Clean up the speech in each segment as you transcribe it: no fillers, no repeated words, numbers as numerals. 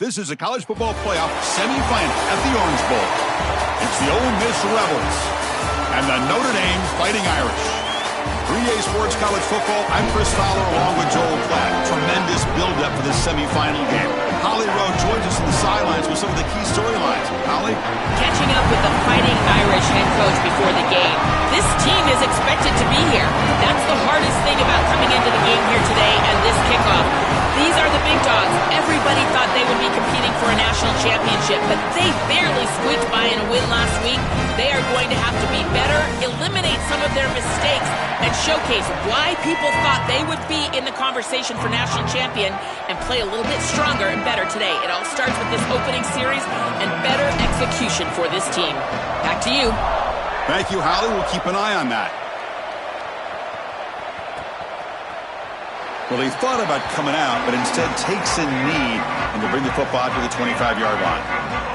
This is a college football playoff semifinal at the Orange Bowl. It's the Ole Miss Rebels and the Notre Dame Fighting Irish. 3A Sports College Football, I'm Chris Fowler along with Joel Klatt. Tremendous build-up for this semifinal game. Holly Rowe joins us on the sidelines with some of the key storylines. Holly? Catching up with the Fighting Irish head coach before the game. This team is expected to be here. That's the hardest thing about coming into the game here today and this kickoff. These are the big dogs. Everybody thought they would be competing for a national championship, but they barely squeaked by in a win last week. They are going to have to be better, eliminate some of their mistakes, and showcase why people thought they would be in the conversation for national champion and play a little bit stronger and better today. It all starts with this opening series and better execution for this team. Back to you. Thank you, Holly. We'll keep an eye on that. Well, he thought about coming out, but instead takes a knee and to bring the football to the 25-yard line.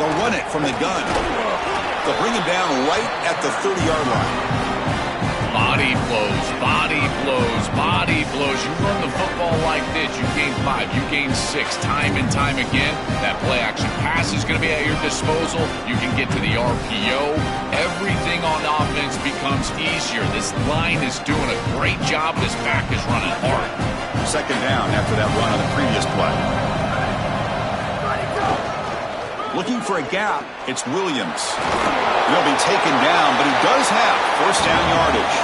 They'll run it from the gun. They'll bring him down right at the 30-yard line. Body blows, body blows, body blows. You run the football like this, you gain 5, you gain 6, time and time again. That play-action pass is going to be at your disposal. You can get to the RPO. Everything on offense becomes easier. This line is doing a great job. This back is running hard. Second down after that run on the previous play. Looking for a gap, it's Williams. He'll be taken down, but he does have first down yardage.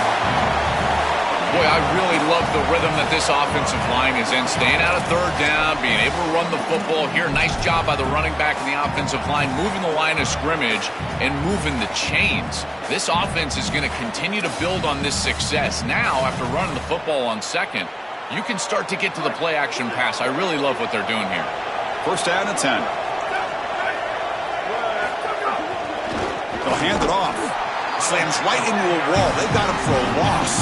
Boy, I really love the rhythm that this offensive line is in. Staying out of third down, being able to run the football here. Nice job by the running back and the offensive line, moving the line of scrimmage and moving the chains. This offense is going to continue to build on this success. Now, after running the football on second, you can start to get to the play-action pass. I really love what they're doing here. First down and 10. They'll hand it off. Slams right into a wall. They got him for a loss.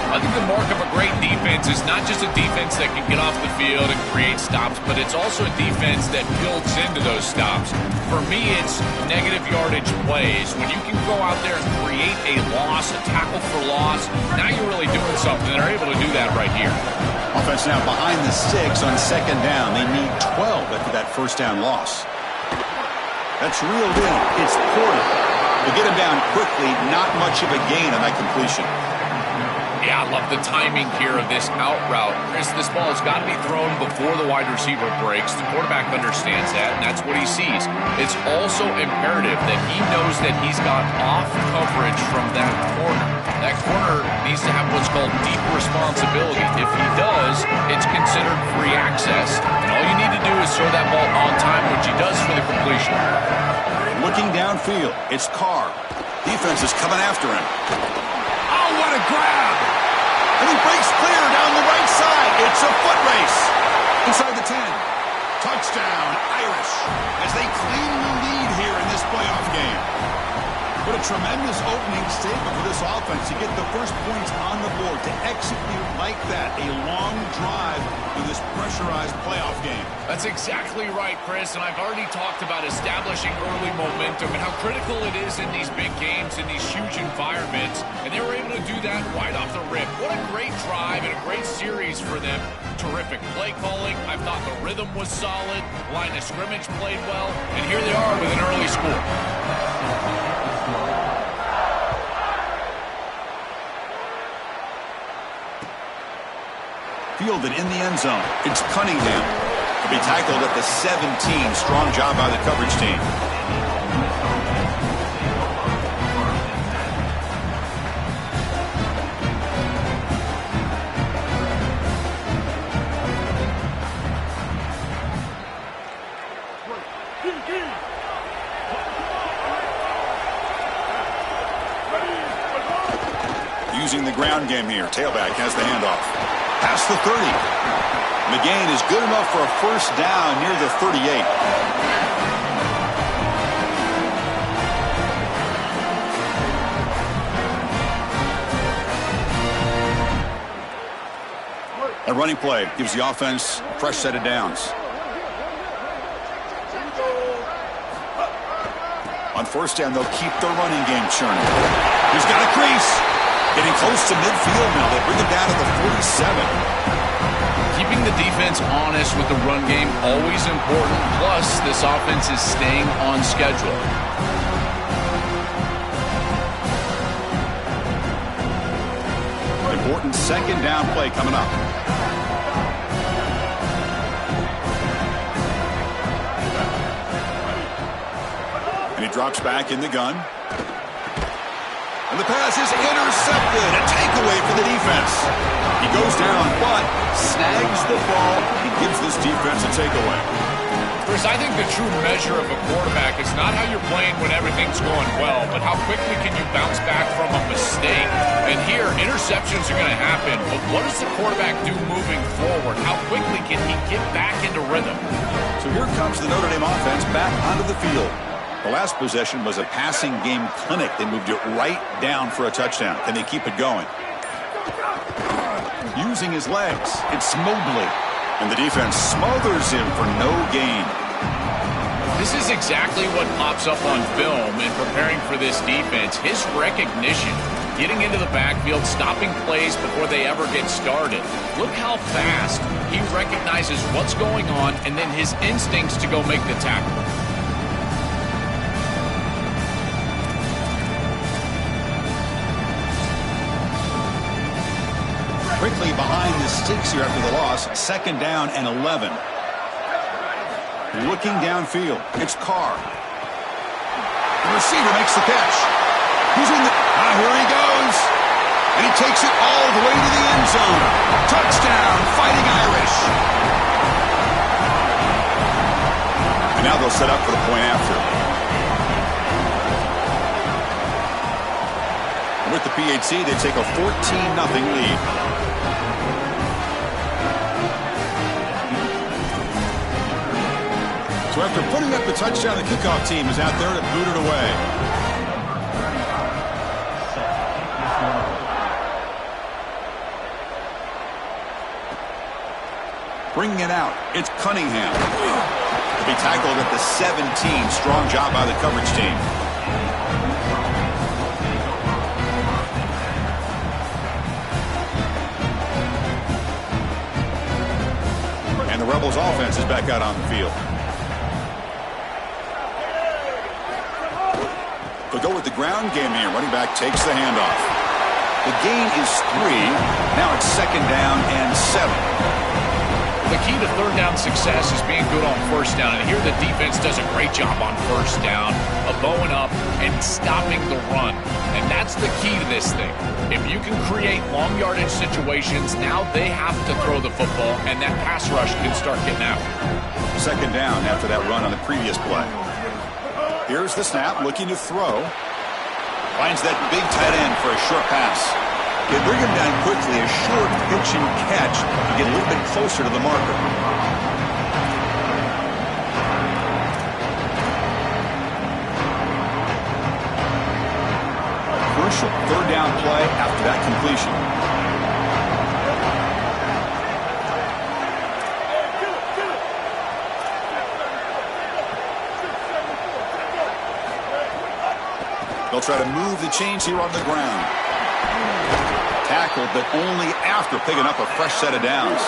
I think the mark of a great defense is not just a defense that can get off the field and create stops, but it's also a defense that builds into those stops. For me, it's negative yardage plays. When you can go out there and create a loss, a tackle for loss, now you're really doing something. They're able to do that right here. Offense now behind the 6 on second down. They need 12 after that first down loss. That's reeled in. It's Porter. To get him down quickly, not much of a gain on that completion. Yeah, I love the timing here of this out route. Chris, this ball has got to be thrown before the wide receiver breaks. The quarterback understands that, and that's what he sees. It's also imperative that he knows that he's got off coverage from that corner. That corner needs to have what's called deep responsibility. If he does, it's considered free access. And all you need to do is throw that ball on time, which he does for the completion. Looking downfield, it's Carr. Defense is coming after him. Oh, what a grab! And he breaks clear down the right side. It's a foot race. Inside the 10. Touchdown, Irish, as they claim the lead here in this playoff game. What a tremendous opening statement for this offense to get the first points on the board, to execute like that, a long drive in this pressurized playoff game. That's exactly right, Chris, and I've already talked about establishing early momentum and how critical it is in these big games, in these huge environments, and they were able to do that right off the rip. What a great drive and a great series for them. Terrific play calling. I thought the rhythm was solid. Line of scrimmage played well, and here they are with an early score. Fielded in the end zone. It's Cunningham. To be tackled at the 17. Strong job by the coverage team. Using the ground game here. Tailback has the handoff. Past the 30. McGain is good enough for a first down near the 38. A running play gives the offense a fresh set of downs. On first down, they'll keep the running game churning. He's got a crease. Getting close to midfield now. They bring him down to the 47. Keeping the defense honest with the run game, always important. Plus, this offense is staying on schedule. Important second down play coming up. And he drops back in the gun. And the pass is intercepted. A takeaway for the defense. He goes down, but snags the ball and gives this defense a takeaway. Chris, I think the true measure of a quarterback is not how you're playing when everything's going well, but how quickly can you bounce back from a mistake. And here, interceptions are going to happen, but what does the quarterback do moving forward? How quickly can he get back into rhythm? So here comes the Notre Dame offense back onto the field. The last possession was a passing game clinic. They moved it right down for a touchdown. Can they keep it going? Using his legs, it's Mobley. And the defense smothers him for no gain. This is exactly what pops up on film in preparing for this defense. His recognition, getting into the backfield, stopping plays before they ever get started. Look how fast he recognizes what's going on and then his instincts to go make the tackle. Quickly behind the sticks here after the loss. Second down and 11. Looking downfield. It's Carr. The receiver makes the catch. He's in the... here he goes. And he takes it all the way to the end zone. Touchdown, Fighting Irish. And now they'll set up for the point after. And with the PAT, they take a 14-0 lead. So after putting up the touchdown, the kickoff team is out there to boot it away. Bringing it out, it's Cunningham. To be tackled at the 17. Strong job by the coverage team. And the Rebels offense is back out on the field. They'll go with the ground game here. Running back takes the handoff. The gain is 3. Now it's second down and 7. The key to third down success is being good on first down. And here the defense does a great job on first down of bowing up and stopping the run. And that's the key to this thing. If you can create long yardage situations, now they have to throw the football, and that pass rush can start getting out. Second down after that run on the previous play. Here's the snap, looking to throw. Finds that big tight end for a short pass. They bring him down quickly, a short pitch and catch to get a little bit closer to the marker. Crucial third down play after that completion. They'll try to move the chains here on the ground. Tackled, but only after picking up a fresh set of downs.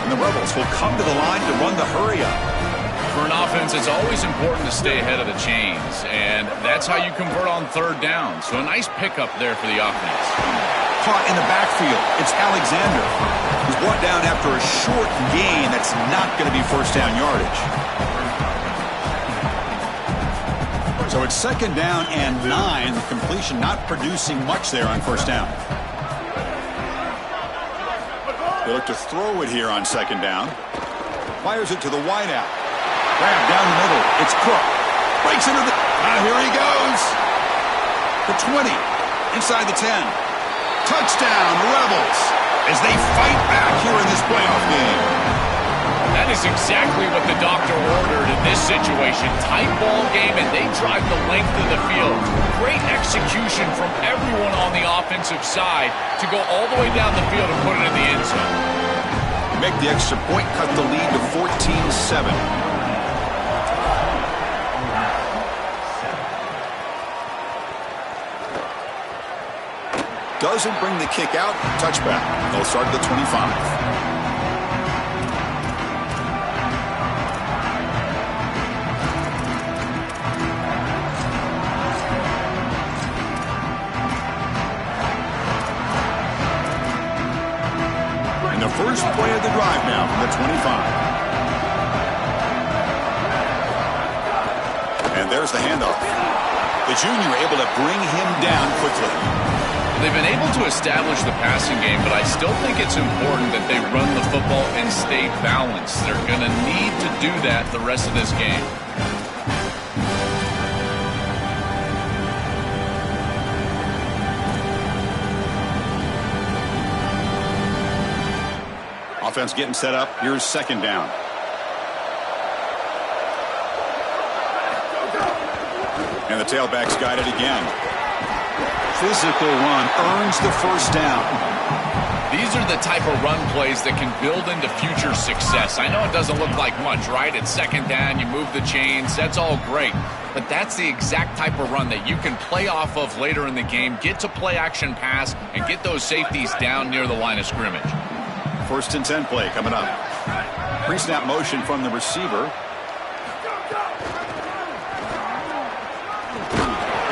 And the Rebels will come to the line to run the hurry-up. For an offense, it's always important to stay ahead of the chains, and that's how you convert on third down. So a nice pickup there for the offense. Caught in the backfield. It's Alexander. He's brought down after a short gain that's not going to be first down yardage. So it's second down and 9. The completion not producing much there on first down. They look to throw it here on second down. Fires it to the wideout. Grab down the middle. It's Cook. Breaks into the... here he goes. The 20. Inside the 10. Touchdown, Rebels. As they fight back here in this playoff game. That is exactly what the doctor ordered in this situation. Tight ball game, and they drive the length of the field. Great execution from everyone on the offensive side to go all the way down the field and put it in the end zone. make the extra point, cut the lead to 14-7. Doesn't bring the kick out. Touchback. They'll start at the 25. First play of the drive now from the 25. And there's the handoff. The junior able to bring him down quickly. They've been able to establish the passing game, but I still think it's important that they run the football and stay balanced. They're going to need to do that the rest of this game. Offense getting set up. Here's second down. And the tailback's got it again. Physical run earns the first down. These are the type of run plays that can build into future success. I know it doesn't look like much, right? It's second down, you move the chains, that's all great. But that's the exact type of run that you can play off of later in the game, get to play action pass, and get those safeties down near the line of scrimmage. First and 10 play coming up. Pre-snap motion from the receiver.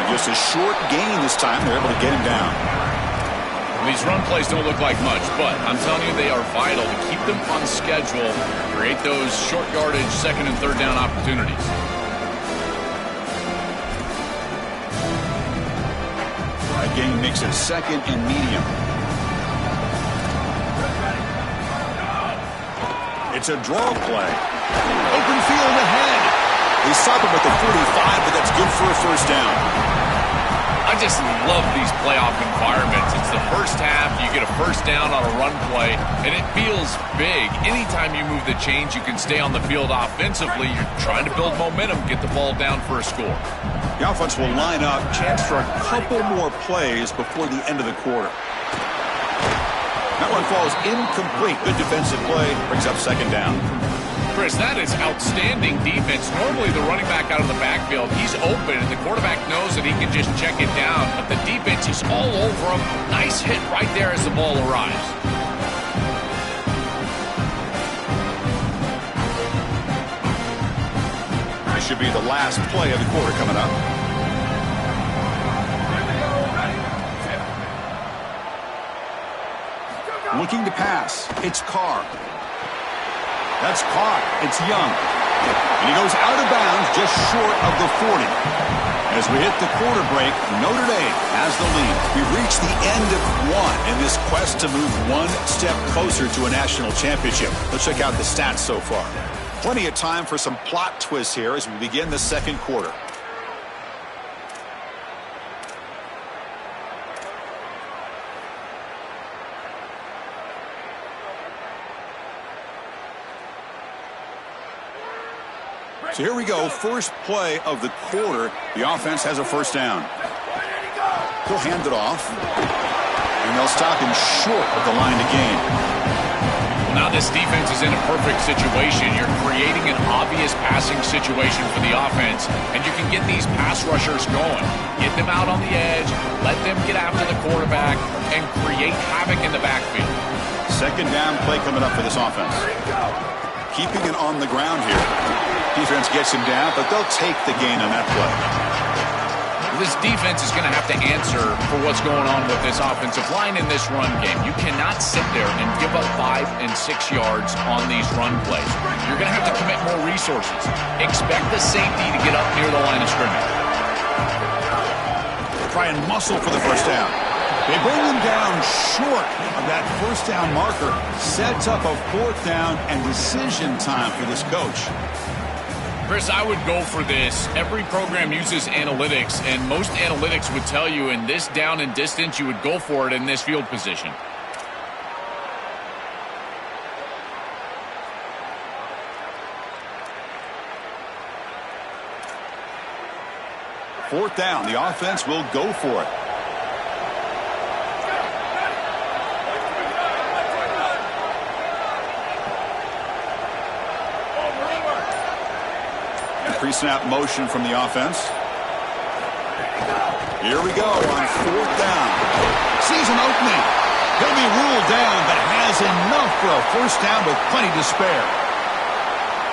And just a short gain this time. They're able to get him down. These run plays don't look like much, but I'm telling you they are vital to keep them on schedule, create those short yardage second and third down opportunities. That gain makes it second and medium. It's a draw play. Open field ahead. They stop him at the 45, but that's good for a first down. I just love these playoff environments. It's the first half. You get a first down on a run play, and it feels big. Anytime you move the chains, you can stay on the field offensively. You're trying to build momentum, get the ball down for a score. The offense will line up. Chance for a couple more plays before the end of the quarter. That one falls incomplete. Good defensive play. Brings up second down. Chris, that is outstanding defense. Normally the running back out of the backfield, he's open, and the quarterback knows that he can just check it down. But the defense is all over him. Nice hit right there as the ball arrives. This should be the last play of the quarter coming up. Looking to pass. It's Carr. That's caught. It's Young. And he goes out of bounds just short of the 40. As we hit the quarter break, Notre Dame has the lead. We've reached the end of one in this quest to move one step closer to a national championship. Let's check out the stats so far. Plenty of time for some plot twists here as we begin the second quarter. So here we go, first play of the quarter. The offense has a first down. He'll hand it off, and they'll stop him short of the line to gain. Well, now this defense is in a perfect situation. You're creating an obvious passing situation for the offense, and you can get these pass rushers going. Get them out on the edge, let them get after the quarterback, and create havoc in the backfield. Second down play coming up for this offense. Keeping it on the ground here. Defense gets him down, but they'll take the gain on that play. This defense is going to have to answer for what's going on with this offensive line in this run game. You cannot sit there and give up 5 and 6 yards on these run plays. You're going to have to commit more resources. Expect the safety to get up near the line of scrimmage. Try and muscle for the first down. They bring him down short of that first down marker. Sets up a fourth down and decision time for this coach. Chris, I would go for this. Every program uses analytics, and most analytics would tell you in this down and distance, you would go for it in this field position. Fourth down, the offense will go for it. Pre-snap motion from the offense. Here we go on 4th down. Sees an opening. He'll be ruled down, but has enough for a first down with plenty to spare.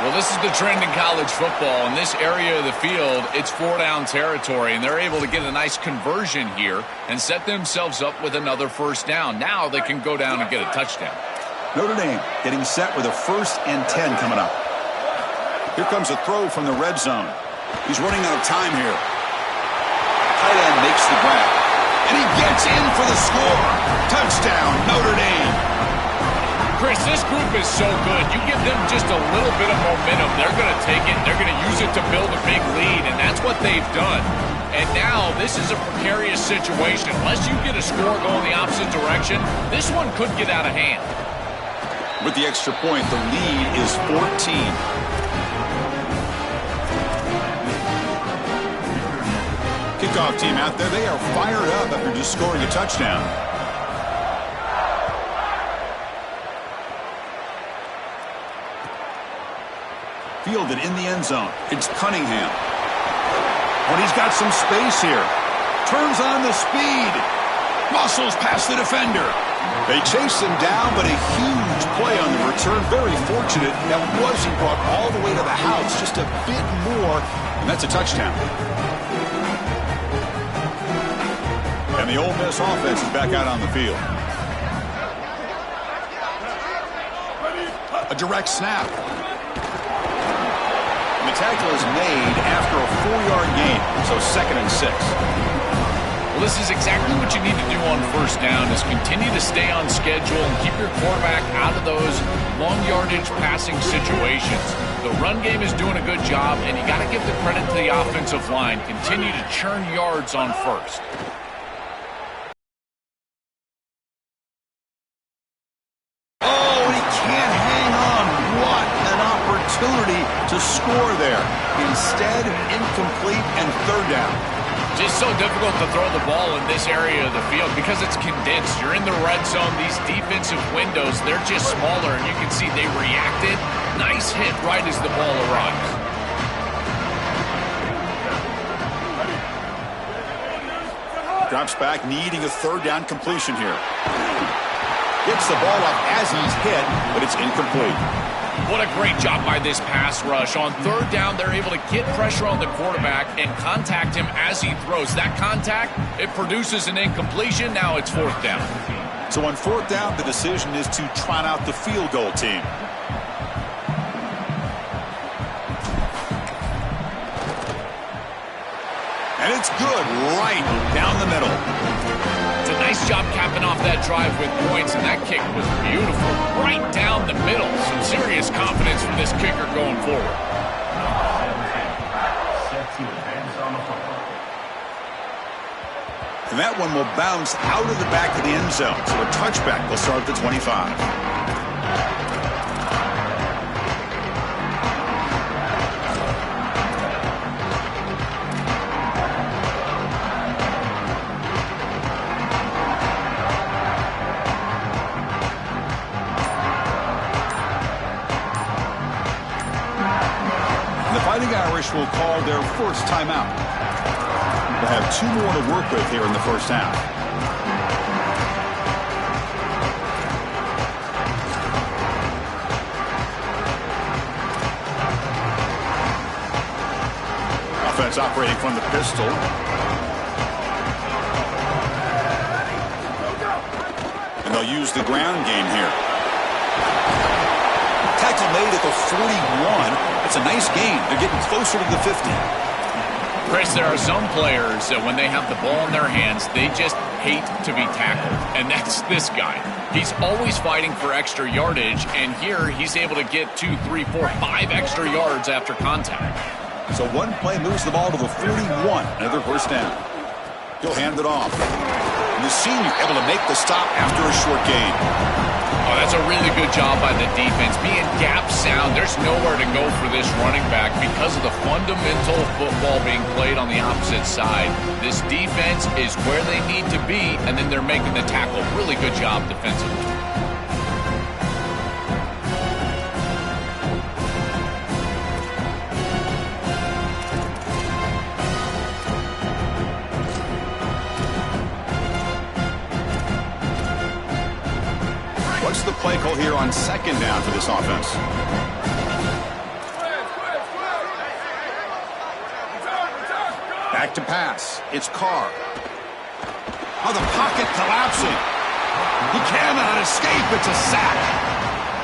Well, this is the trend in college football. In this area of the field, it's 4-down territory, and they're able to get a nice conversion here and set themselves up with another first down. Now they can go down and get a touchdown. Notre Dame getting set with a 1st and 10 coming up. Here comes a throw from the red zone. He's running out of time here. Tight end makes the grab. And he gets in for the score. Touchdown, Notre Dame. Chris, this group is so good. You give them just a little bit of momentum, they're going to take it. They're going to use it to build a big lead, and that's what they've done. And now this is a precarious situation. Unless you get a score going the opposite direction, this one could get out of hand. With the extra point, the lead is 14. Kickoff team out there, they are fired up after just scoring a touchdown. Fielded in the end zone. It's Cunningham. When he's got some space here. Turns on the speed. Muscles past the defender. They chase him down, but a huge play on the return. Very fortunate that wasn't brought all the way to the house. Just a bit more, and that's a touchdown. And the Ole Miss offense is back out on the field. A direct snap. And the tackle is made after a 4-yard gain, so 2nd and 6. Well, this is exactly what you need to do on first down is continue to stay on schedule and keep your quarterback out of those long yardage passing situations. The run game is doing a good job, and you got to give the credit to the offensive line. Continue to churn yards on first. To score there. Instead, incomplete and 3rd down. Just so difficult to throw the ball in this area of the field because it's condensed. You're in the red zone. These defensive windows, they're just smaller, and you can see they reacted. Nice hit right as the ball arrives. Drops back, needing a 3rd down completion here. Gets the ball up as he's hit, but it's incomplete. What a great job by this pass rush. On 3rd down, they're able to get pressure on the quarterback and contact him as he throws. That contact, it produces an incompletion. Now it's 4th down. So on 4th down, the decision is to trot out the field goal team. And it's good right down the middle. It's a nice job capping off that drive with points, and that kick was beautiful. Right down the middle. Some serious confidence from this kicker going forward. And that one will bounce out of the back of the end zone. So a touchback will start at the 25. The Irish will call their first timeout. They'll have 2 more to work with here in the first half. Offense operating from the pistol. And they'll use the ground game here. Tackle made at the 41. It's a nice gain. They're getting closer to the 50. Chris, there are some players that when they have the ball in their hands, they just hate to be tackled. And that's this guy. He's always fighting for extra yardage, and here he's able to get 2, 3, 4, 5 extra yards after contact. So one play moves the ball to the 41. Another first down. He'll hand it off. And the senior able to make the stop after a short gain. Oh, that's a really good job by the defense. Being gap sound, there's nowhere to go for this running back because of the fundamental football being played on the opposite side. This defense is where they need to be, and then they're making the tackle. Really good job defensively. What's the play call here on second down for this offense? Back to pass. It's Carr. Oh, the pocket collapsing. He cannot escape. It's a sack.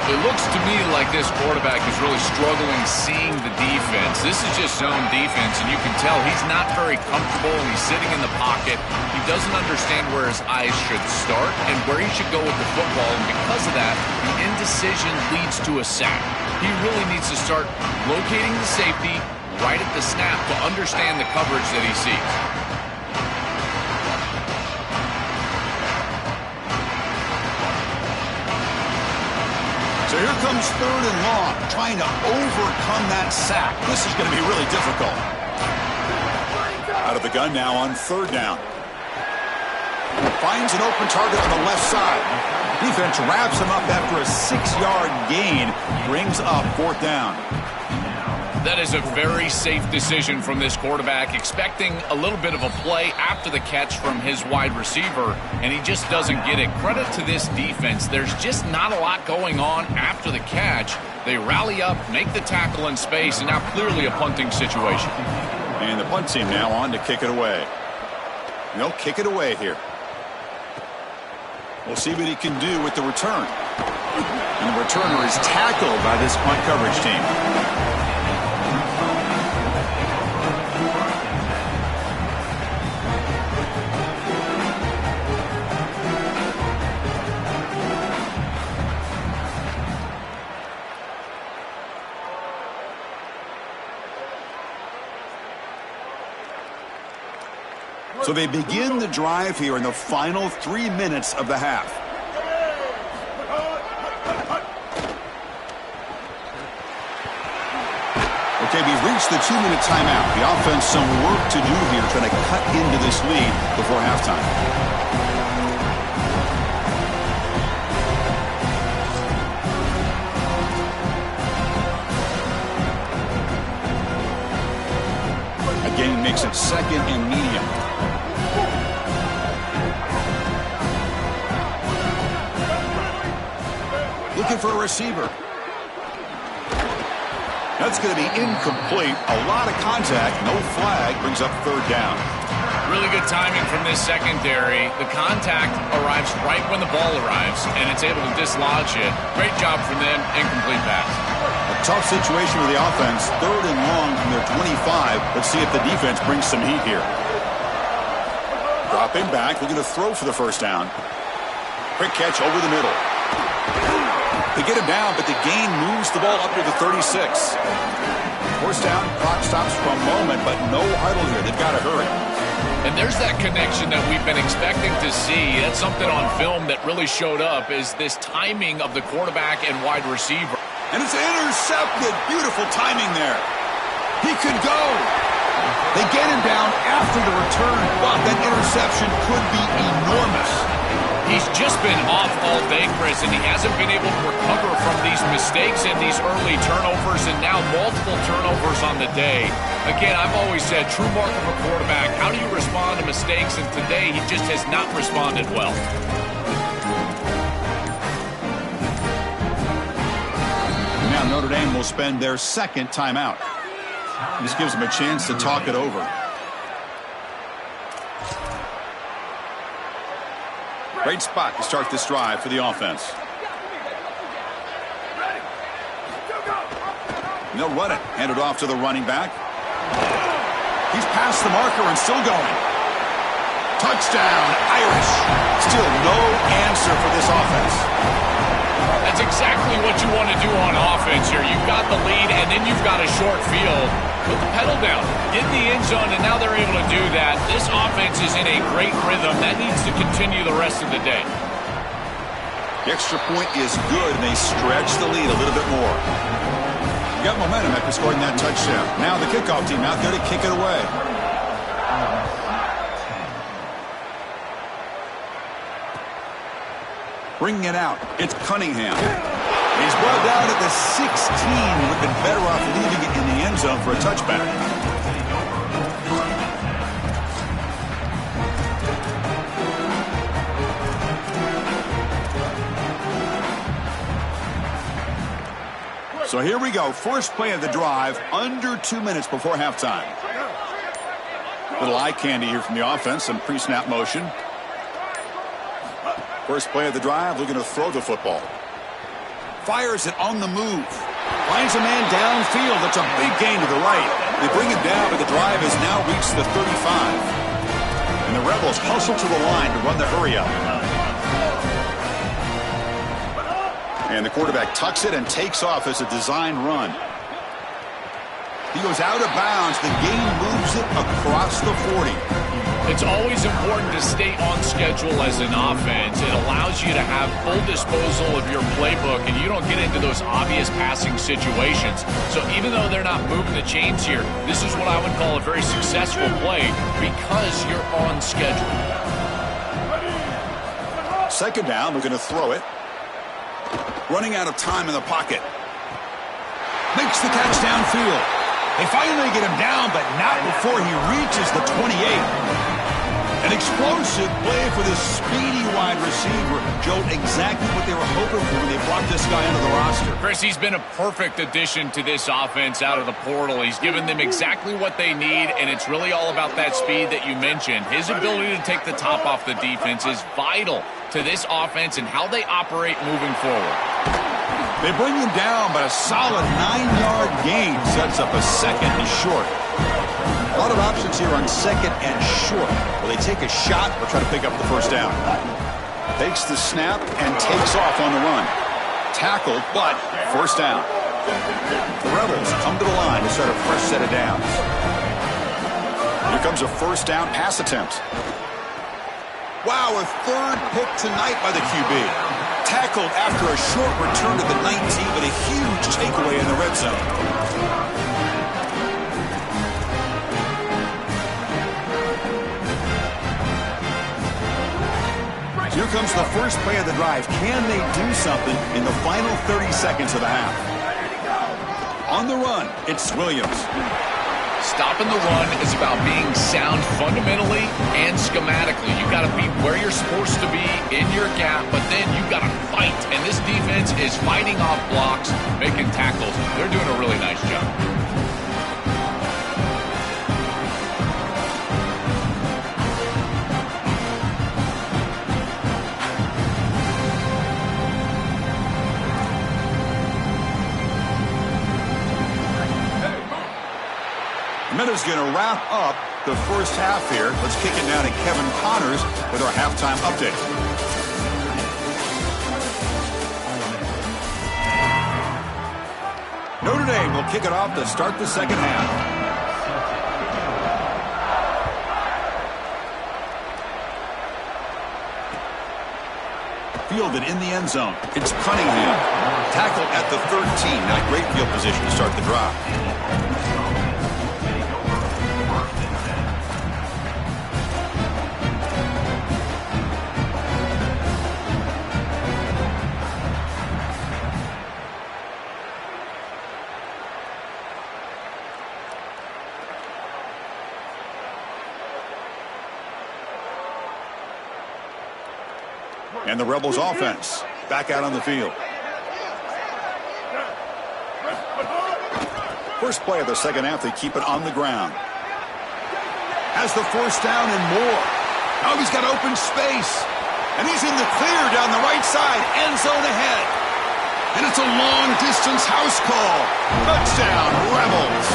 It looks to me like this quarterback is really struggling seeing the defense. This is just zone defense, and you can tell he's not very comfortable, and he's sitting in the pocket. He doesn't understand where his eyes should start and where he should go with the football, and because of that, the indecision leads to a sack. He really needs to start locating the safety right at the snap to understand the coverage that he sees. So here comes third and long, trying to overcome that sack. This is going to be really difficult. Out of the gun now on third down. Finds an open target on the left side. Defense wraps him up after a 6-yard gain. Brings up fourth down. That is a very safe decision from this quarterback, expecting a little bit of a play after the catch from his wide receiver, and he just doesn't get it. Credit to this defense. There's just not a lot going on after the catch. They rally up, make the tackle in space, and now clearly a punting situation. And the punt team now on to kick it away. They'll kick it away here. We'll see what he can do with the return. And the returner is tackled by this punt coverage team. So they begin the drive here in the final 3 minutes of the half. Okay, we've reached the 2-minute timeout. The offense some work to do here, trying to cut into this lead before halftime. Again, makes it second and medium. Looking for a receiver. That's going to be incomplete. A lot of contact, no flag, brings up third down. Really good timing from this secondary. The contact arrives right when the ball arrives, and it's able to dislodge it. Great job from them. Incomplete pass. A tough situation with the offense. Third and long from their 25. Let's see if the defense brings some heat here. Dropping back, looking to throw for the first down. Quick catch over the middle. They get him down, but the gain moves the ball up to the 36. First down, clock stops for a moment, but no huddle here. They've got to hurry. And there's that connection that we've been expecting to see. That's something on film that really showed up, is this timing of the quarterback and wide receiver. And it's intercepted. Beautiful timing there. He could go. They get him down after the return, but that interception could be enormous. He's just been off all day, Chris, and he hasn't been able to recover from these mistakes and these early turnovers, and now multiple turnovers on the day. Again, I've always said, true mark of a quarterback, how do you respond to mistakes? And today, he just has not responded well. Now Notre Dame will spend their second timeout. This gives them a chance to talk it over. Great spot to start this drive for the offense. And they'll run it. Hand it off to the running back. He's past the marker and still going. Touchdown, Irish. Still no answer for this offense. That's exactly what you want to do on offense here. You've got the lead, and then you've got a short field. Put the pedal down, get in the end zone, and now they're able to do that. This offense is in a great rhythm. That needs to continue the rest of the day. The extra point is good, and they stretch the lead a little bit more. Got momentum after scoring that touchdown. Now the kickoff team out there to kick it away. Bringing it out, it's Cunningham. He's brought down at the 16. Would have been better off leaving it in the end zone for a touchback. So here we go. First play of the drive, under 2 minutes before halftime. Little eye candy here from the offense, some pre-snap motion. First play of the drive, looking to throw the football. Fires it on the move. Finds a man downfield. That's a big gain to the right. They bring him down, but the drive has now reached the 35. And the Rebels hustle to the line to run the hurry up. And the quarterback tucks it and takes off as a design run. He goes out of bounds. The gain moves it across the 40. It's always important to stay on schedule as an offense. It allows you to have full disposal of your playbook, and you don't get into those obvious passing situations. So even though they're not moving the chains here, this is what I would call a very successful play because you're on schedule. Second down, we're going to throw it. Running out of time in the pocket. Makes the catch downfield. They finally get him down, but not before he reaches the 28. An explosive play for this speedy wide receiver. Joe, exactly what they were hoping for when they brought this guy into the roster. Chris, he's been a perfect addition to this offense out of the portal. He's given them exactly what they need, and it's really all about that speed that you mentioned. His ability to take the top off the defense is vital to this offense and how they operate moving forward. They bring him down, but a solid 9-yard gain sets up a second and short. A lot of options here on second and short. Will they take a shot or try to pick up the first down? Takes the snap and takes off on the run. Tackled, but first down. The Rebels come to the line to start a fresh set of downs. Here comes a first down pass attempt. Wow, a third pick tonight by the QB. Tackled after a short return to the 19, but a huge takeaway in the red zone. Here comes the first play of the drive. Can they do something in the final 30 seconds of the half? On the run, it's Williams. Stopping the run is about being sound fundamentally and schematically. You got to be where you're supposed to be in your gap, but then you got to fight. And this defense is fighting off blocks, making tackles. They're doing a really nice job. Minuta's going to wrap up the first half here. Let's kick it down to Kevin Connors with our halftime update. Notre Dame will kick it off to start the second half. Fielded in the end zone. It's Cunningham. Tackled at the 13. Not a great field position to start the drive. And the Rebels offense back out on the field. First play of the second half, they keep it on the ground. Has the first down and more. Now he's got open space. And he's in the clear down the right side. End zone ahead. And it's a long-distance house call. Touchdown, Rebels.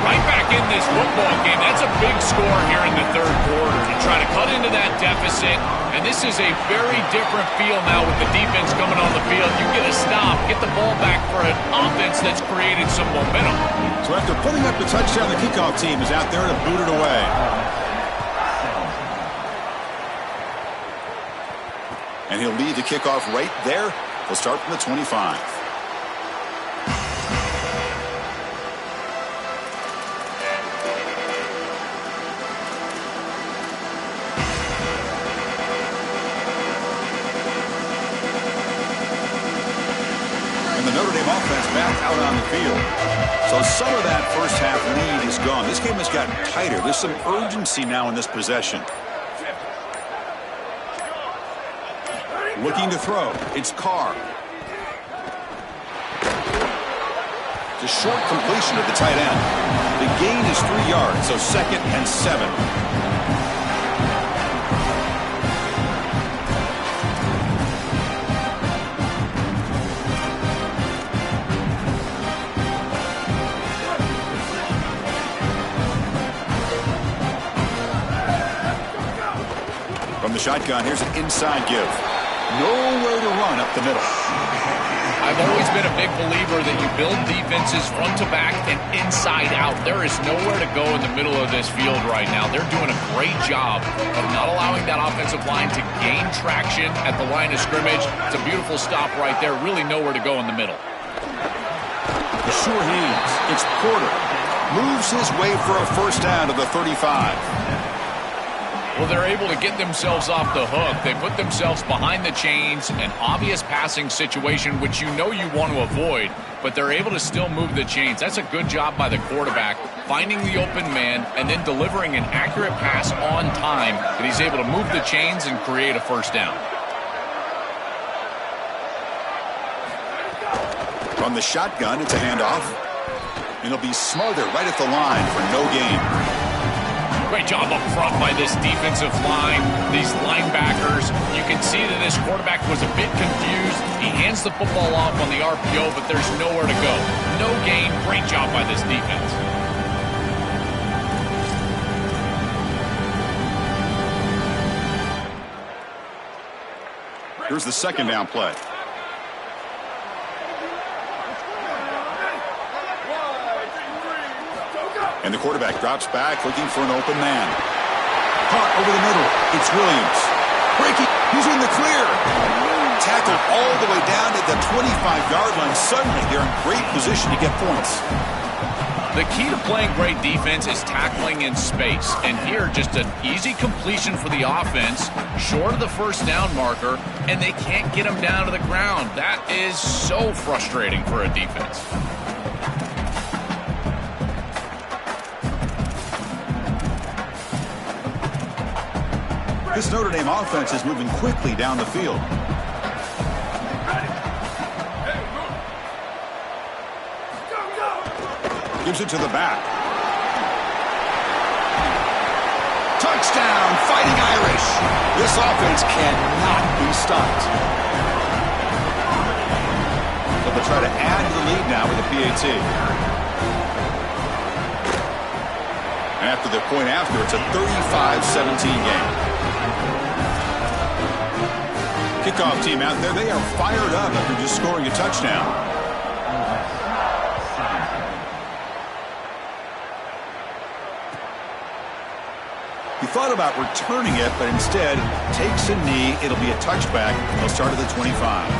Right back in this football game. That's a big score here in the third quarter to try to cut into that deficit. And this is a very different feel now with the defense coming on the field. You get a stop, get the ball back for an offense that's created some momentum. So after putting up the touchdown, the kickoff team is out there to boot it away. And he'll lead the kickoff right there. He'll start from the 25. Back out on the field. So some of that first half lead is gone. This game has gotten tighter. There's some urgency now in this possession. Looking to throw. It's Carr. It's a short completion to the tight end. The gain is 3 yards, so 2nd and 7. From the shotgun, here's an inside give. Nowhere to run up the middle. I've always been a big believer that you build defenses front to back and inside out. There is nowhere to go in the middle of this field right now. They're doing a great job of not allowing that offensive line to gain traction at the line of scrimmage. It's a beautiful stop right there. Really nowhere to go in the middle. The sure hands. It's Porter. Moves his way for a first down to the 35. Well, they're able to get themselves off the hook. They put themselves behind the chains, an obvious passing situation, which you know you want to avoid, but they're able to still move the chains. That's a good job by the quarterback, finding the open man and then delivering an accurate pass on time that he's able to move the chains and create a first down. From the shotgun, it's a handoff. It'll be Smother right at the line for no gain. Great job up front by this defensive line, these linebackers. You can see that this quarterback was a bit confused. He hands the football off on the RPO, but there's nowhere to go. No gain. Great job by this defense. Here's the second down play. And the quarterback drops back, looking for an open man. Caught over the middle. It's Williams. Breaking. He's in the clear. Tackled all the way down at the 25-yard line. Suddenly, they're in great position to get points. The key to playing great defense is tackling in space. And here, just an easy completion for the offense, short of the first down marker, and they can't get him down to the ground. That is so frustrating for a defense. This Notre Dame offense is moving quickly down the field. Gives it to the back. Touchdown, Fighting Irish. This offense cannot be stopped. But they'll try to add to the lead now with a PAT. After the point after, it's a 35-17 game. Kickoff team out there, they are fired up after just scoring a touchdown. He thought about returning it, but instead takes a knee. It'll be a touchback. They'll start at the 25.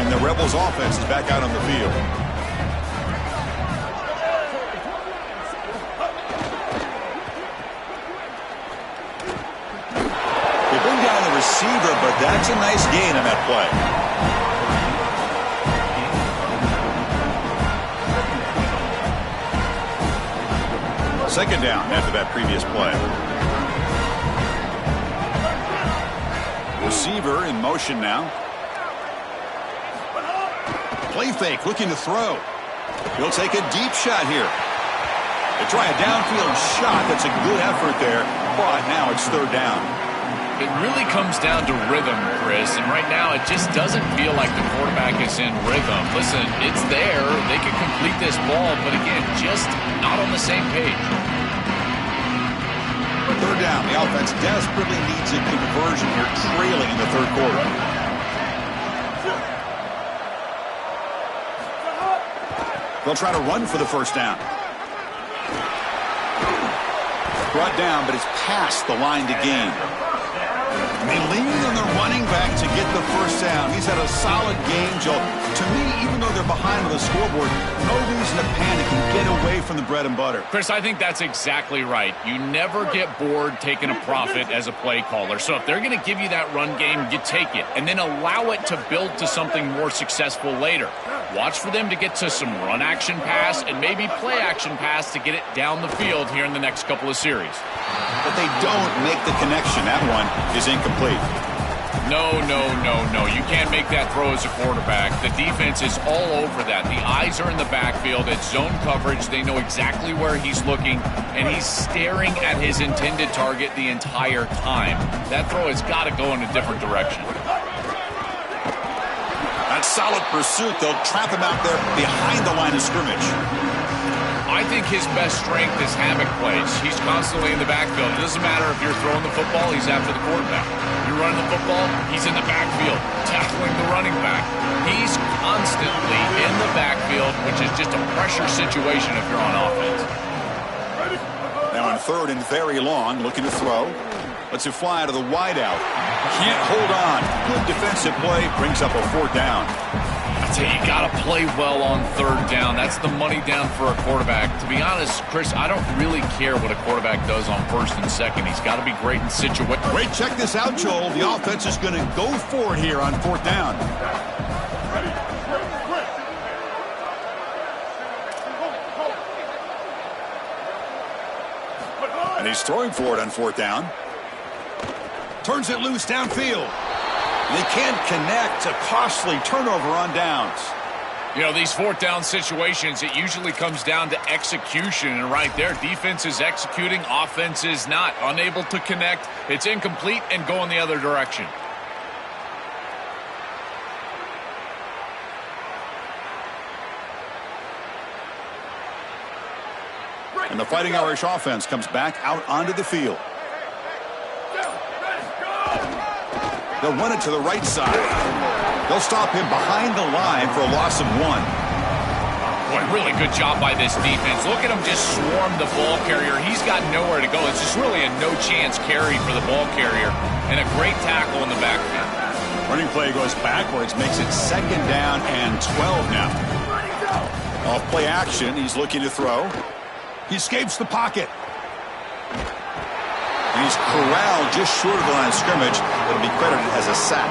And the Rebels offense is back out on the field. Receiver, but that's a nice gain on that play. Second down after that previous play. Receiver in motion now. Play fake, looking to throw. He'll take a deep shot here. They try a downfield shot. That's a good effort there, but now it's third down. It really comes down to rhythm, Chris, and right now it just doesn't feel like the quarterback is in rhythm. Listen, it's there. They can complete this ball, but again, just not on the same page. Third down. The offense desperately needs a conversion here, trailing in the third quarter. They'll try to run for the first down. Brought down, but it's past the line to gain. They lean on their running back to get the first down. He's had a solid game, Joe. To me, even though they're behind on the scoreboard, no reason to panic and get away from the bread and butter. Chris, I think that's exactly right. You never get bored taking a profit as a play caller. So if they're going to give you that run game, you take it. And then allow it to build to something more successful later. Watch for them to get to some run action pass and maybe play action pass to get it down the field here in the next couple of series. But they don't make the connection. That one is incomplete. No. You can't make that throw as a quarterback. The defense is all over that. The eyes are in the backfield. It's zone coverage. They know exactly where he's looking, and he's staring at his intended target the entire time. That throw has got to go in a different direction. That solid pursuit. They'll trap him out there behind the line of scrimmage. I think his best strength is havoc plays. He's constantly in the backfield. It doesn't matter if you're throwing the football, he's after the quarterback. You're running the football, he's in the backfield, tackling the running back. He's constantly in the backfield, which is just a pressure situation if you're on offense. Now on 3rd and very long, looking to throw. Lets it fly to the wideout. Can't hold on. Good defensive play. Brings up a 4th down. I tell you, you got to play well on 3rd down. That's the money down for a quarterback. To be honest, Chris, I don't really care what a quarterback does on 1st and 2nd. He's got to be great in situations. Wait, check this out, Joel. The offense is going to go for it here on 4th down. And he's throwing for it on 4th down. Turns it loose downfield. They can't connect. A costly turnover on downs. You know, these 4th down situations, it usually comes down to execution. And right there, defense is executing, offense is not. Unable to connect. It's incomplete and going the other direction. And the Fighting Irish offense comes back out onto the field. They'll run it to the right side. They'll stop him behind the line for a loss of 1. Boy, really good job by this defense. Look at him just swarm the ball carrier. He's got nowhere to go. It's just really a no-chance carry for the ball carrier. And a great tackle in the backfield. Running play goes backwards, makes it 2nd down and 12 now. Off play action, he's looking to throw. He escapes the pocket. He's corralled just short of the line of scrimmage. It'll be credited as a sack.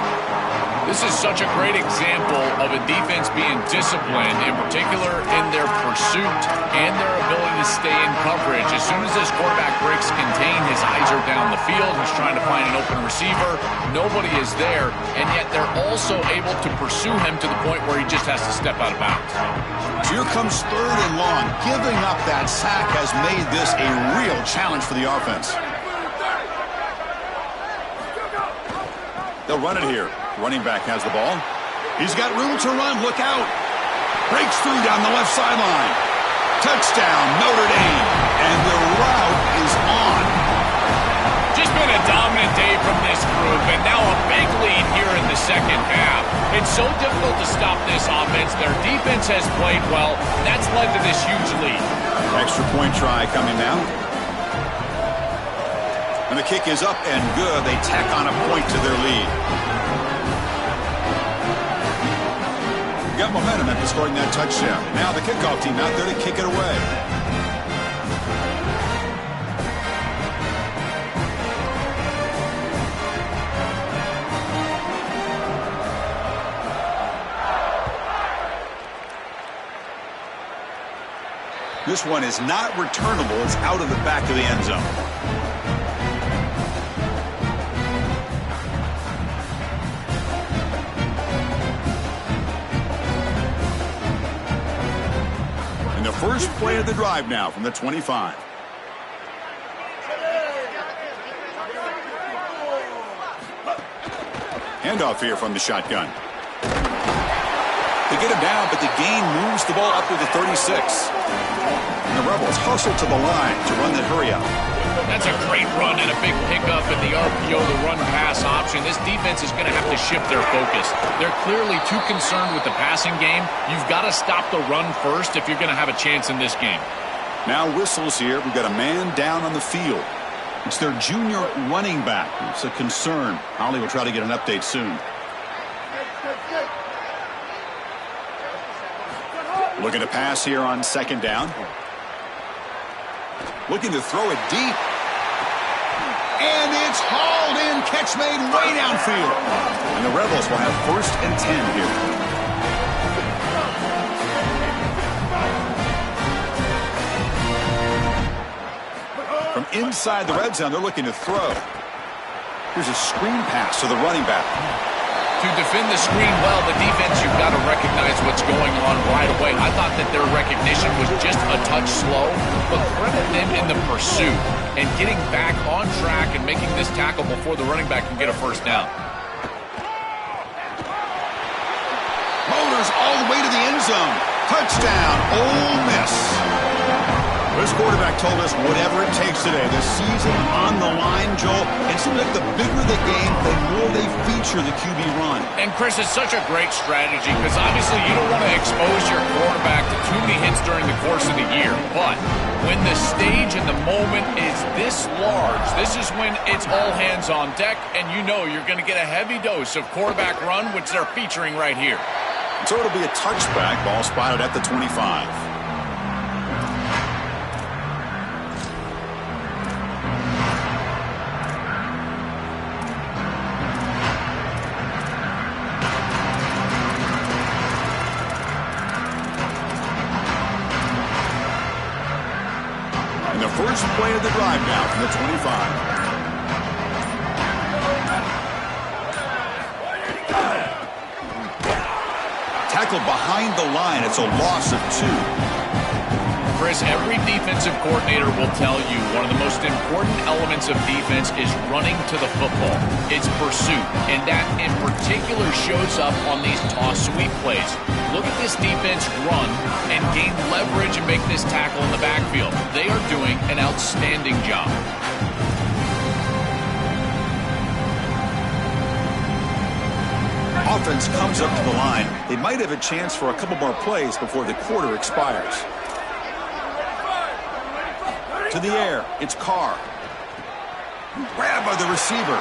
This is such a great example of a defense being disciplined, in particular in their pursuit and their ability to stay in coverage. As soon as this quarterback breaks contain, his eyes are down the field. He's trying to find an open receiver. Nobody is there, and yet they're also able to pursue him to the point where he just has to step out of bounds. Here comes 3rd and long. Giving up that sack has made this a real challenge for the offense. They'll run it here. Running back has the ball. He's got room to run. Look out. Breaks through down the left sideline. Touchdown, Notre Dame. And the route is on. Just been a dominant day from this group, and now a big lead here in the 2nd half. It's so difficult to stop this offense. Their defense has played well. That's led to this huge lead. Extra point try coming now. And the kick is up and good. They tack on a point to their lead. Got momentum after scoring that touchdown. Now the kickoff team out there to kick it away. This one is not returnable. It's out of the back of the end zone. And the first play of the drive now from the 25. Handoff here from the shotgun. They get him down, but the gain moves the ball up to the 36. And the Rebels hustle to the line to run the hurry up. That's a great run and a big pickup in the RPO, the run-pass option. This defense is going to have to shift their focus. They're clearly too concerned with the passing game. You've got to stop the run first if you're going to have a chance in this game. Now whistles here. We've got a man down on the field. It's their junior running back. It's a concern. Holly will try to get an update soon. Looking to pass here on 2nd down. Looking to throw it deep. And it's hauled in. Catch made way downfield. And the Rebels will have 1st and 10 here. From inside the red zone, they're looking to throw. Here's a screen pass to the running back. To defend the screen well, the defense, you've got to recognize what's going on right away. I thought that their recognition was just a touch slow, but credit them in the pursuit and getting back on track and making this tackle before the running back can get a first down. Motors all the way to the end zone. Touchdown, Ole Miss. This quarterback told us whatever it takes today. The season on the line, Joel. It seems like the bigger the game, the more they feature the QB run. And, Chris, it's such a great strategy because obviously you don't want to expose your quarterback to too many hits during the course of the year. But when the stage and the moment is this large, this is when it's all hands on deck, and you know you're going to get a heavy dose of quarterback run, which they're featuring right here. So it'll be a touchback, ball spotted at the 25. First play of the drive now from the 25. Tackled behind the line. It's a loss of 2. Chris, every defensive coordinator will tell you one of the most important elements of defense is running to the football. It's pursuit, and that in particular shows up on these toss sweep plays. Look at this defense run and gain leverage and make this tackle in the backfield. They are doing an outstanding job. Offense comes up to the line. They might have a chance for a couple more plays before the quarter expires. To the air, it's Carr. Grab by the receiver.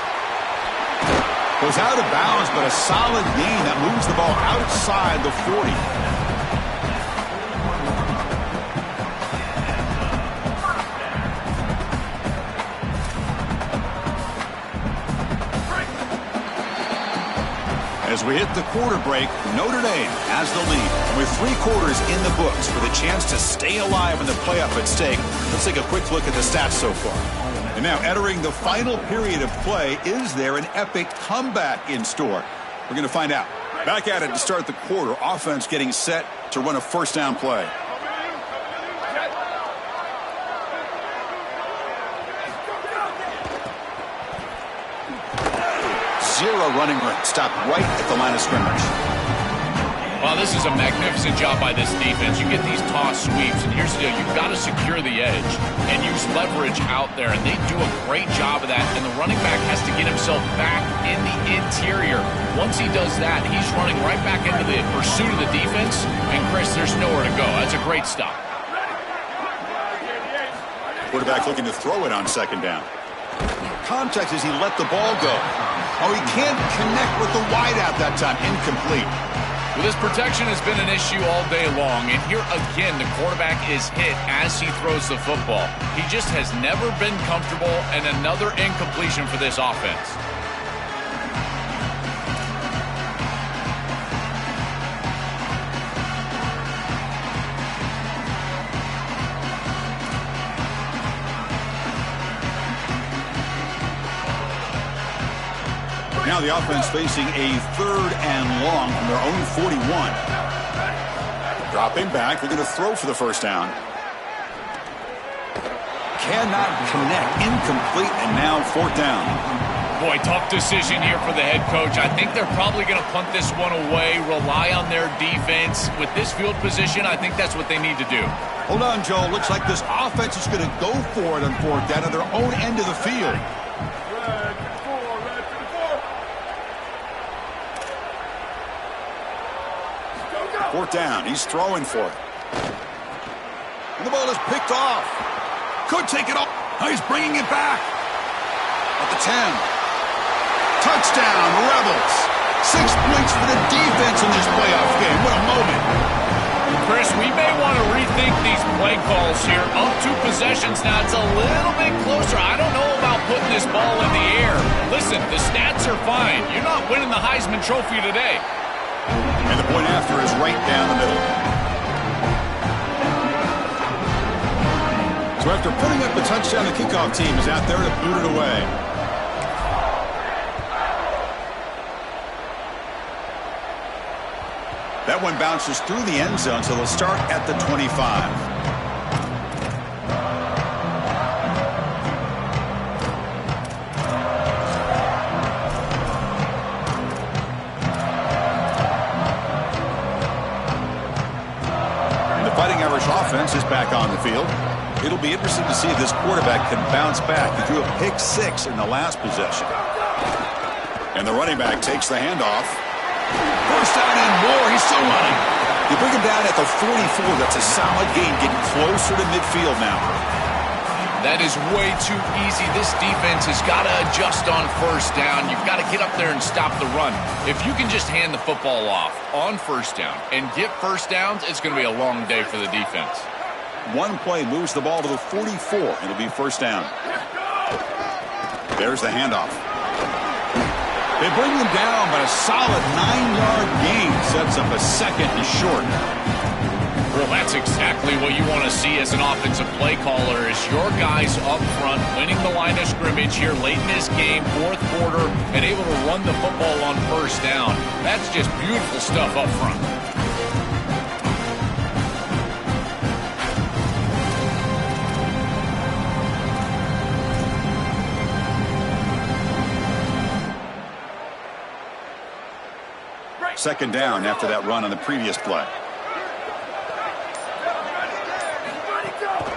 Goes out of bounds, but a solid gain that moves the ball outside the 40. As we hit the quarter break, Notre Dame has the lead. With 3 quarters in the books for the chance to stay alive in the playoff at stake, let's take a quick look at the stats so far. And now entering the final period of play, is there an epic comeback in store? We're going to find out. Back at it to start the quarter. Offense getting set to run a first down play. Zero running room. Stopped right at the line of scrimmage. Well, this is a magnificent job by this defense. You get these toss sweeps, and here's the deal. You've got to secure the edge and use leverage out there, and they do a great job of that, and the running back has to get himself back in the interior. Once he does that, he's running right back into the pursuit of the defense, and, Chris, there's nowhere to go. That's a great stop. Quarterback looking to throw it on second down. Contact as he let the ball go. Oh, he can't connect with the wideout that time. Incomplete. Well, this protection has been an issue all day long, and here again the quarterback is hit as he throws the football. He just has never been comfortable, and another incompletion for this offense. Now the offense facing a 3rd and long from their own 41. Dropping back, they're going to throw for the first down. Cannot connect, incomplete, and now 4th down. Boy, tough decision here for the head coach. I think they're probably going to punt this one away, rely on their defense. With this field position, I think that's what they need to do. Hold on, Joe. Looks like this offense is going to go for it on 4th down at their own end of the field. Fourth down. He's throwing for it. And the ball is picked off. Could take it off. Oh, he's bringing it back. At the 10. Touchdown, Rebels. 6 points for the defense in this playoff game. What a moment. Chris, we may want to rethink these play calls here. Up 2 possessions now. It's a little bit closer. I don't know about putting this ball in the air. Listen, the stats are fine. You're not winning the Heisman Trophy today. And the point after is right down the middle. So after putting up the touchdown, the kickoff team is out there to boot it away. That one bounces through the end zone, so they'll start at the 25. Offense is back on the field. It'll be interesting to see if this quarterback can bounce back. He threw a pick 6 in the last possession. And the running back takes the handoff. First down and more. He's still running. You bring him down at the 44. That's a solid gain, getting closer to midfield now. That is way too easy. This defense has got to adjust on first down. You've got to get up there and stop the run. If you can just hand the football off on first down and get first downs, it's going to be a long day for the defense. One play moves the ball to the 44. It'll be first down. There's the handoff. They bring him down, but a solid 9-yard gain sets up a second and short. Well, that's exactly what you want to see as an offensive play caller, is your guys up front winning the line of scrimmage here late in this game, fourth quarter, and able to run the football on first down. That's just beautiful stuff up front. Second down after that run on the previous play.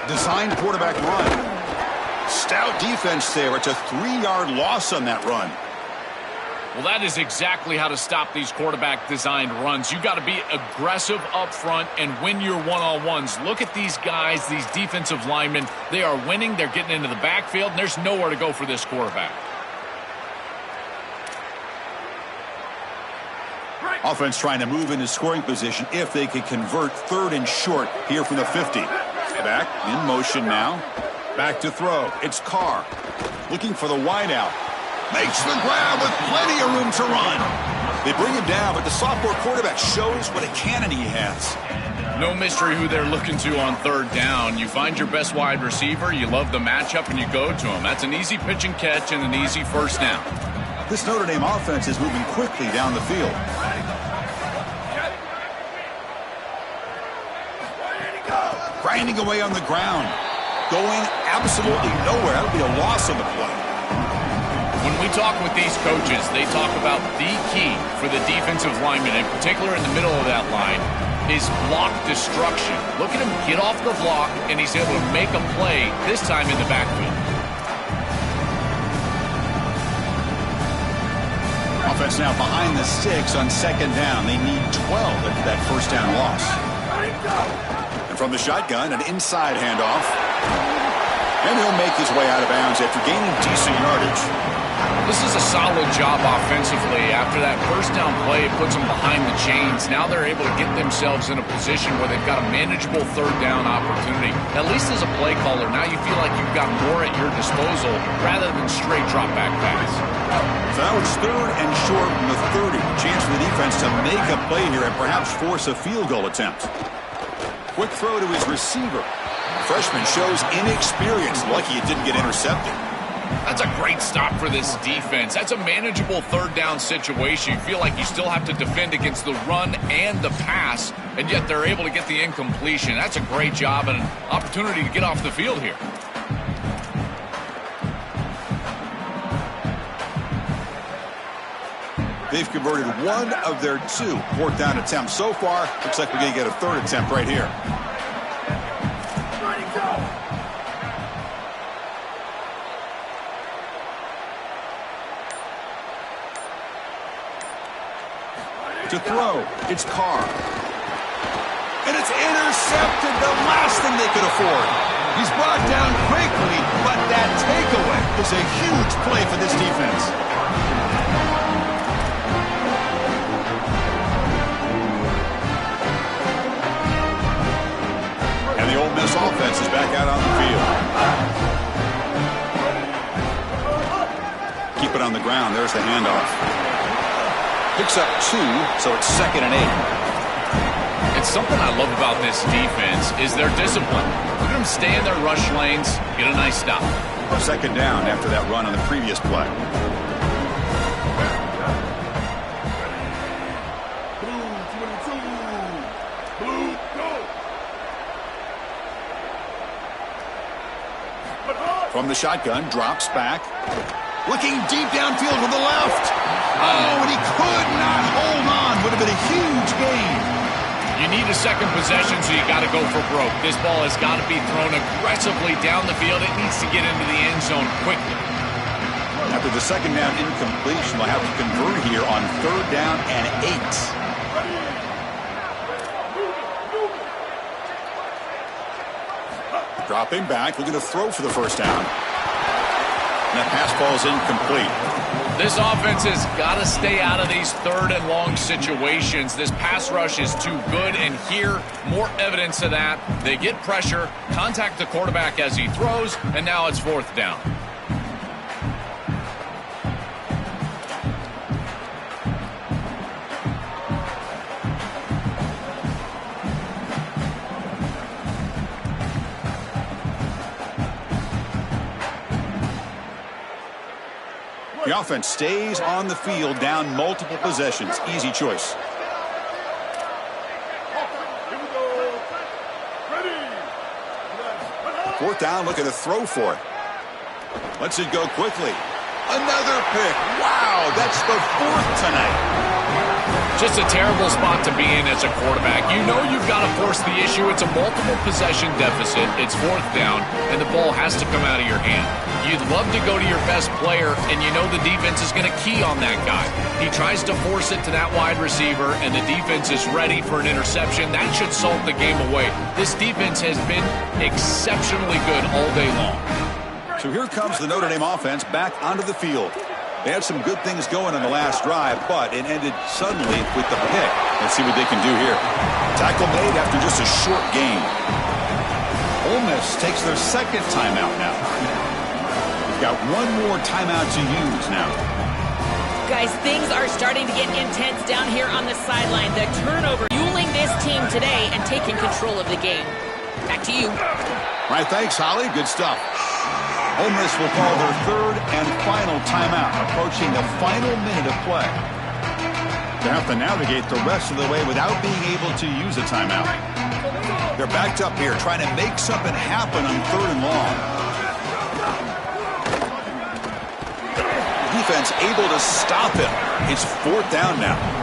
Designed quarterback run. Stout defense there. It's a 3-yard loss on that run. Well, that is exactly how to stop these quarterback designed runs. You got to be aggressive up front and win your one-on-ones. Look at these guys, these defensive linemen. They are winning. They're getting into the backfield, and there's nowhere to go for this quarterback. Offense trying to move into scoring position if they could convert third and short here from the 50. Back in motion now. Back to throw. It's Carr. Looking for the wideout. Makes the grab with plenty of room to run. They bring him down, but the sophomore quarterback shows what a cannon he has. No mystery who they're looking to on third down. You find your best wide receiver, you love the matchup, and you go to him. That's an easy pitch and catch and an easy first down. This Notre Dame offense is moving quickly down the field. Grinding away on the ground. Going absolutely nowhere. That'll be a loss on the play. When we talk with these coaches, they talk about the key for the defensive lineman, in particular in the middle of that line, is block destruction. Look at him get off the block, and he's able to make a play, this time in the backfield. Offense now behind the 6 on second down. They need 12 after that first down loss. And from the shotgun, an inside handoff. And he'll make his way out of bounds after gaining decent yardage. This is a solid job offensively. After that first down play, it puts them behind the chains. Now they're able to get themselves in a position where they've got a manageable third down opportunity. At least as a play caller, now you feel like you've got more at your disposal rather than straight drop back pass. So now it's third and short from the 30. Chance for the defense to make a play here and perhaps force a field goal attempt. Quick throw to his receiver. Freshman shows inexperience. Lucky it didn't get intercepted. That's a great stop for this defense. That's a manageable third down situation. You feel like you still have to defend against the run and the pass, and yet they're able to get the incompletion. That's a great job and an opportunity to get off the field here. They've converted one of their 2 fourth down attempts so far. Looks like we're going to get a third attempt right here. To throw, it's Carr. And it's intercepted, the last thing they could afford. He's brought down quickly, but that takeaway is a huge play for this defense. And the Ole Miss offense is back out on the field. Keep it on the ground. There's the handoff. Picks up 2, so it's 2nd and 8. It's something I love about this defense is their discipline. Look at them stay in their rush lanes, get a nice stop. Second down after that run on the previous play. From the shotgun, drops back. Looking deep downfield to the left. Oh, and he could not hold on. Would have been a huge gain. You need a second possession, so you got to go for broke. This ball has got to be thrown aggressively down the field. It needs to get into the end zone quickly. After the second down incompletion, they'll have to convert here on 3rd down and 8. Dropping back, looking to throw for the first down. And that pass ball is incomplete. This offense has got to stay out of these 3rd and long situations. This pass rush is too good, and here, more evidence of that. They get pressure, contact the quarterback as he throws, and now it's 4th down. The offense stays on the field, down multiple possessions. Easy choice. Fourth down, looking to throw for it. Lets it go quickly. Another pick. Wow, that's the 4th tonight. Just a terrible spot to be in as a quarterback. You know you've got to force the issue. It's a multiple possession deficit. It's 4th down, and the ball has to come out of your hand. You'd love to go to your best player, and you know the defense is going to key on that guy. He tries to force it to that wide receiver, and the defense is ready for an interception. That should salt the game away. This defense has been exceptionally good all day long. So here comes the Notre Dame offense back onto the field. They had some good things going on the last drive, but it ended suddenly with the pick. Let's see what they can do here. Tackle made after just a short gain. Ole Miss takes their second timeout now. They've got one more timeout to use now. Guys, things are starting to get intense down here on the sideline. The turnover fueling this team today and taking control of the game. Back to you. All right, thanks, Holly. Good stuff. Ole Miss will call their 3rd and final timeout, approaching the final minute of play. They have to navigate the rest of the way without being able to use a timeout. They're backed up here, trying to make something happen on 3rd and long. Defense able to stop him. It's 4th down now.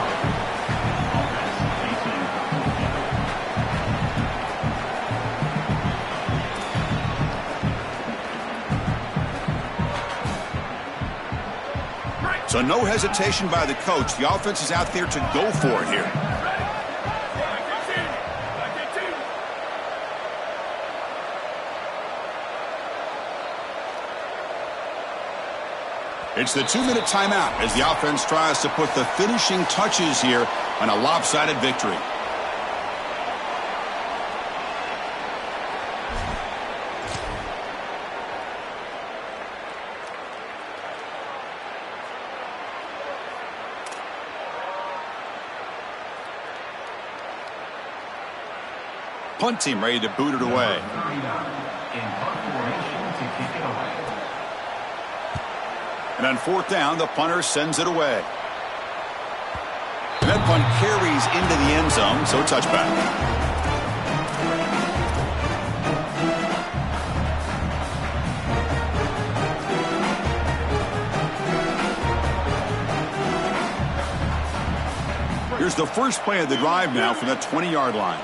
So no hesitation by the coach. The offense is out there to go for it here. It's the 2-minute timeout as the offense tries to put the finishing touches here on a lopsided victory. Punt team ready to boot it away. And on 4th down, the punter sends it away. And that punt carries into the end zone, so touchback. Here's the first play of the drive now from the 20-yard line.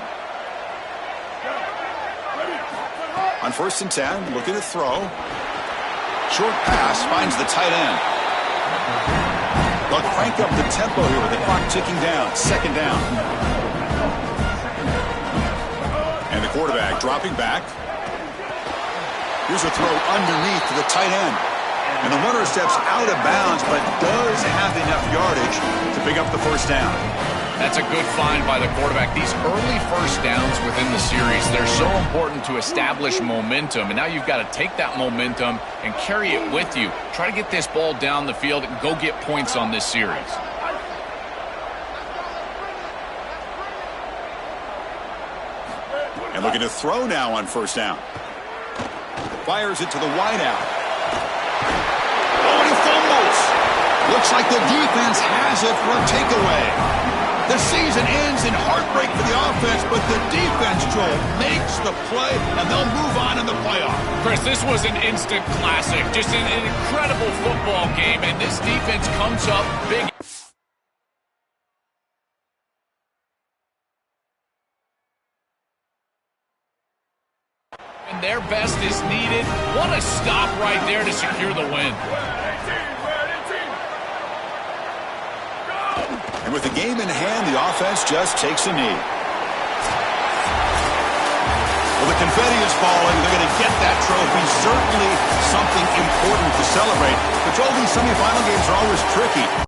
On 1st and 10, looking to throw. Short pass finds the tight end. They'll crank up the tempo here with the clock ticking down. 2nd down. And the quarterback dropping back. Here's a throw underneath to the tight end. And the runner steps out of bounds, but does have enough yardage to pick up the 1st down. That's a good find by the quarterback. These early 1st downs within the series, they're so important to establish momentum. And now you've got to take that momentum and carry it with you. Try to get this ball down the field and go get points on this series. And looking to throw now on 1st down. Fires it to the wideout. Oh, and he fumbles. Looks like the defense has it for a takeaway. The season ends in heartbreak for the offense, but the defense, Joel, makes the play, and they'll move on in the playoff. Chris, this was an instant classic. Just an incredible football game, and this defense comes up big. And their best is needed. What a stop right there to secure the win. And with the game in hand, the offense just takes a knee. Well, the confetti is falling. They're going to get that trophy. Certainly something important to celebrate. But Joel, these semifinal games are always tricky.